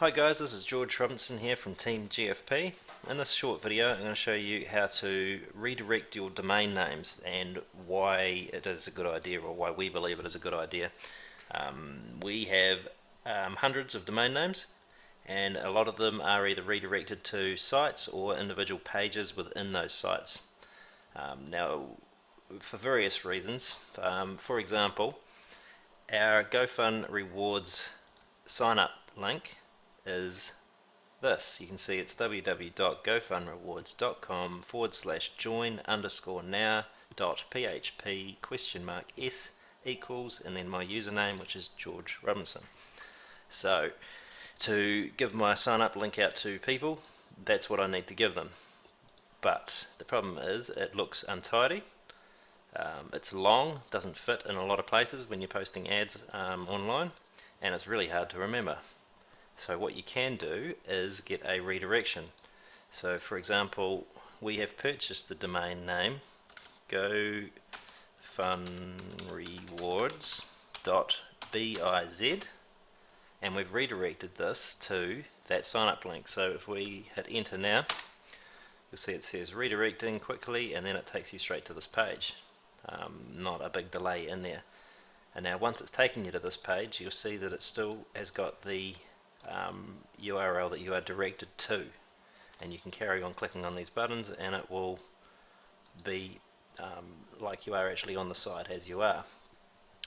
Hi guys, this is George Robinson here from Team GFP. In this short video I'm going to show you how to redirect your domain names and why it is a good idea, or why we believe it is a good idea. We have hundreds of domain names, and a lot of them are either redirected to sites or individual pages within those sites. Now, for various reasons, for example, our GoFund Rewards sign up link is this. You can see it's www.gofundrewards.com/join_now.php?s equals and then my username, which is George Robinson. So to give my sign up link out to people, that's what I need to give them. But the problem is it looks untidy. It's long, doesn't fit in a lot of places when you're posting ads online, and it's really hard to remember. So what you can do is get a redirection. So for example, we have purchased the domain name gofundrewards.biz, and we've redirected this to that sign up link. So if we hit enter now, you'll see it says redirecting quickly, and then it takes you straight to this page. Not a big delay in there. And now once it's taken you to this page, you'll see that it still has got the URL that you are directed to, and you can carry on clicking on these buttons and it will be like you are actually on the site as you are.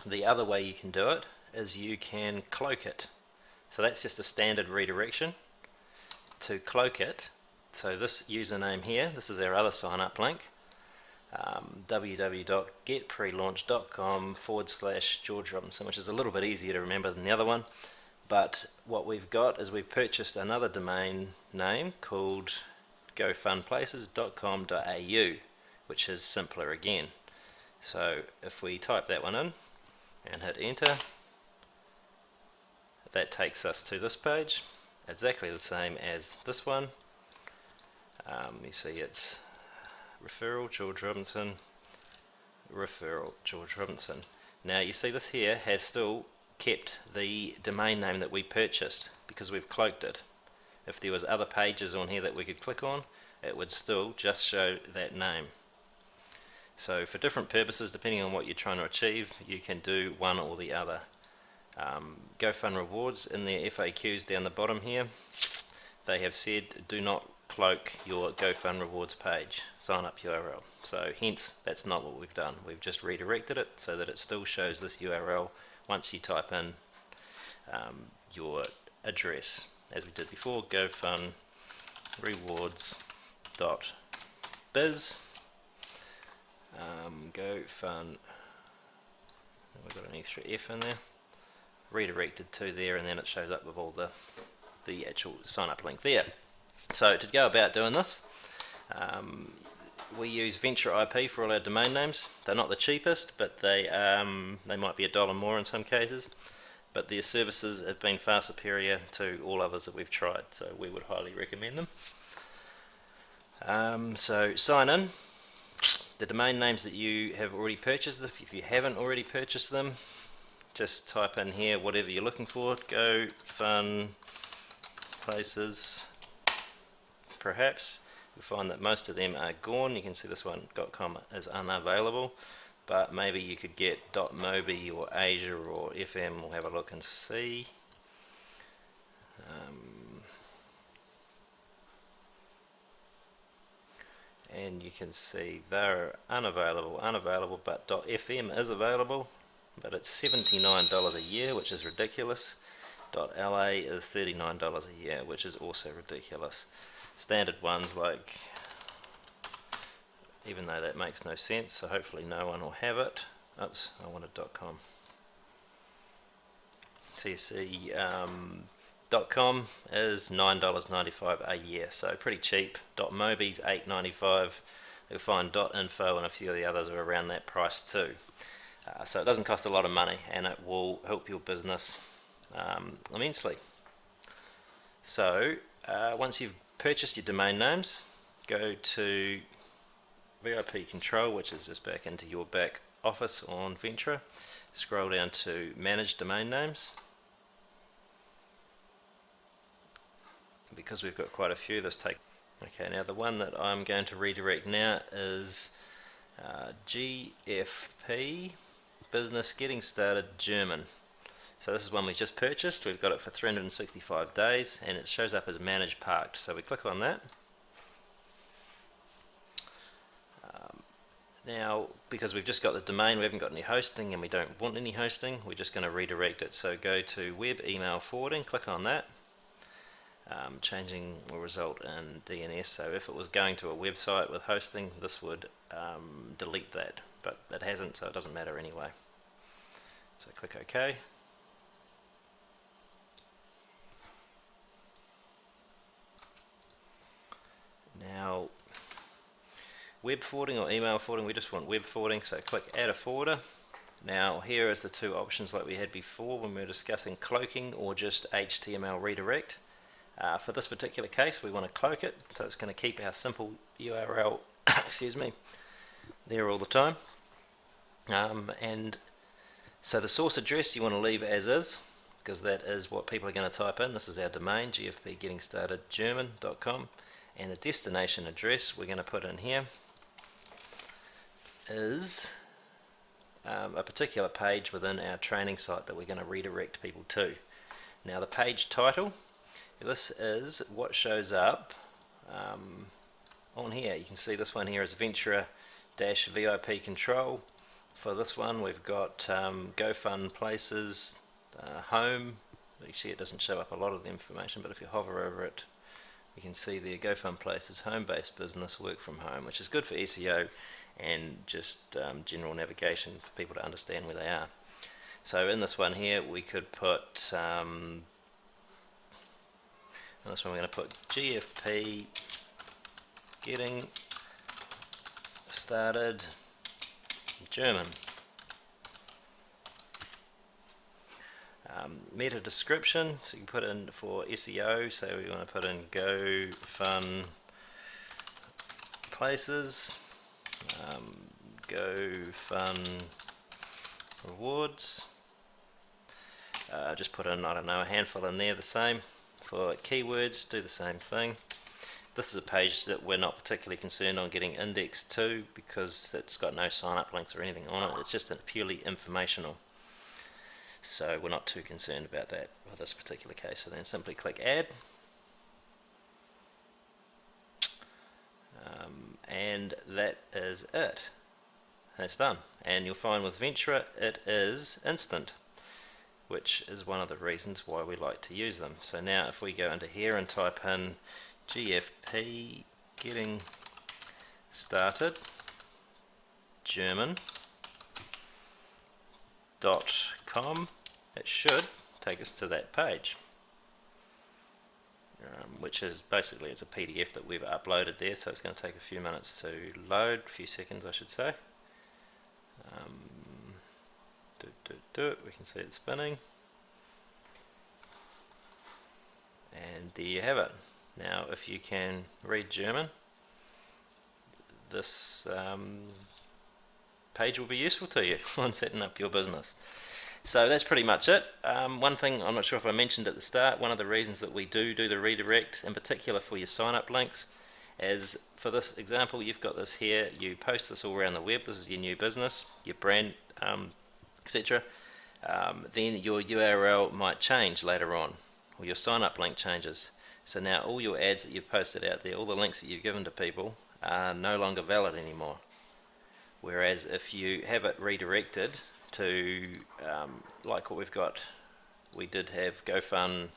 The other way you can do it is you can cloak it. So that's just a standard redirection. To cloak it, so this username here, this is our other sign up link, www.getprelaunch.com/George Robinson, which is a little bit easier to remember than the other one. But what we've got is we've purchased another domain name called gofundplaces.com.au, which is simpler again. So if we type that one in and hit enter, that takes us to this page, exactly the same as this one. You see it's referral George Robinson, referral George Robinson. Now you see this here has still kept the domain name that we purchased because we've cloaked it. If there was other pages on here that we could click on, it would still just show that name. So for different purposes, depending on what you're trying to achieve, you can do one or the other. GoFund Rewards, in their FAQs down the bottom here, they have said do not cloak your GoFund Rewards page sign up URL. So hence that's not what we've done. We've just redirected it so that it still shows this URL once you type in your address, as we did before, gofundrewards.biz. GoFund, we've got an extra F in there, redirected to there, and then it shows up with all the actual sign up link there. So to go about doing this, we use VentraIP for all our domain names. They're not the cheapest, but they might be $1 more in some cases, but their services have been far superior to all others that we've tried, so we would highly recommend them. So sign in. The domain names that you have already purchased, if you haven't already purchased them, just type in here whatever you're looking for. GoFund Places, perhaps. You'll find that most of them are gone. You can see this one .com is unavailable, but maybe you could get .mobi or Asia or FM. We'll have a look and see. And you can see they're unavailable, but .fm is available, but it's $79 a year, which is ridiculous. .la is $39 a year, which is also ridiculous. Standard ones, like, even though that makes no sense, so hopefully no one will have it. Oops, I wanted .com. So you see .com is $9.95 a year, so pretty cheap. .mobi's $8.95. You'll find .info and a few of the others are around that price too. So it doesn't cost a lot of money, and it will help your business immensely. So once you've purchased your domain names, go to VIP Control, which is just back into your back office on Ventra. Scroll down to Manage Domain Names. because we've got quite a few, this take. Okay, now the one that I'm going to redirect now is GFP Business Getting Started German. So this is one we just purchased. We've got it for 365 days and it shows up as managed parked. So we click on that. Now, because we've just got the domain, we haven't got any hosting and we don't want any hosting, we're just going to redirect it. So go to web email forwarding, click on that. Changing will result in DNS, so if it was going to a website with hosting, this would delete that, but it hasn't, so it doesn't matter anyway. So click OK. Now, web forwarding or email forwarding, we just want web forwarding, so click add a forwarder. Now here is the two options like we had before when we were discussing cloaking or just HTML redirect. For this particular case we want to cloak it, so it's going to keep our simple URL excuse me, there all the time. And so the source address you want to leave as is, because that is what people are going to type in. This is our domain, gfpgettingstartedgerman.com, and the destination address we're going to put in here is a particular page within our training site that we're going to redirect people to. Now the page title, this is what shows up on here. You can see this one here is VentraIP control. For this one we've got Go Fund Places, Home. Actually it doesn't show up a lot of the information, but if you hover over it you can see there Go Fund Places, home-based business, work from home, which is good for SEO and just general navigation for people to understand where they are. So in this one here we could put in this one we're going to put GFP Getting Started German. Meta description, so you can put in for SEO, so we want to put in Go Fun Places, Go Fun Rewards. Just put in, I don't know, a handful in there, the same. For keywords, do the same thing. This is a page that we're not particularly concerned on getting indexed to because it's got no sign-up links or anything on it. It's just purely informational. So we're not too concerned about that for this particular case. So then simply click add. And that is it. That's done. And you'll find with Ventra it is instant, which is one of the reasons why we like to use them. So now if we go into here and type in GFP Getting Started German.com, it should take us to that page, which is basically it's a PDF that we've uploaded there, so it's going to take a few minutes to load, a few seconds I should say. We can see it spinning, and there you have it. Now if you can read German, this page will be useful to you on setting up your business. So that's pretty much it. One thing, I'm not sure if I mentioned at the start, one of the reasons that we do the redirect, in particular for your sign-up links, is for this example, you've got this here, you post this all around the web, this is your new business, your brand, etc. Then your URL might change later on, or your sign-up link changes. So now all your ads that you've posted out there, all the links that you've given to people, are no longer valid anymore. Whereas if you have it redirected to, like what we've got, we did have gofun.com.au,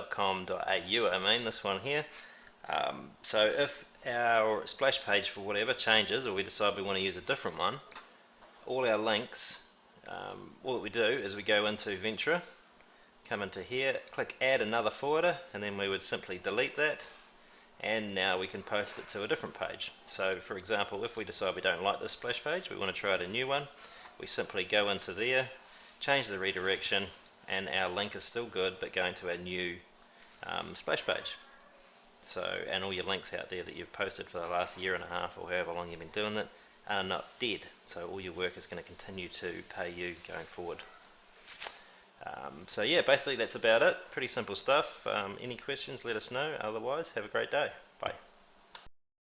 .com.au, I mean this one here. So if our splash page for whatever changes, or we decide we want to use a different one, all our links, all that we do is we go into Ventra, come into here, click add another forwarder, and then we would simply delete that, and now we can post it to a different page. So for example, if we decide we don't like this splash page, we want to try out a new one, we simply go into there, change the redirection, and our link is still good but going to our new splash page. So, and all your links out there that you've posted for the last year and a half or however long you've been doing it are not dead. So all your work is going to continue to pay you going forward. So yeah, basically that's about it. Pretty simple stuff. Any questions, let us know. Otherwise, have a great day. Bye.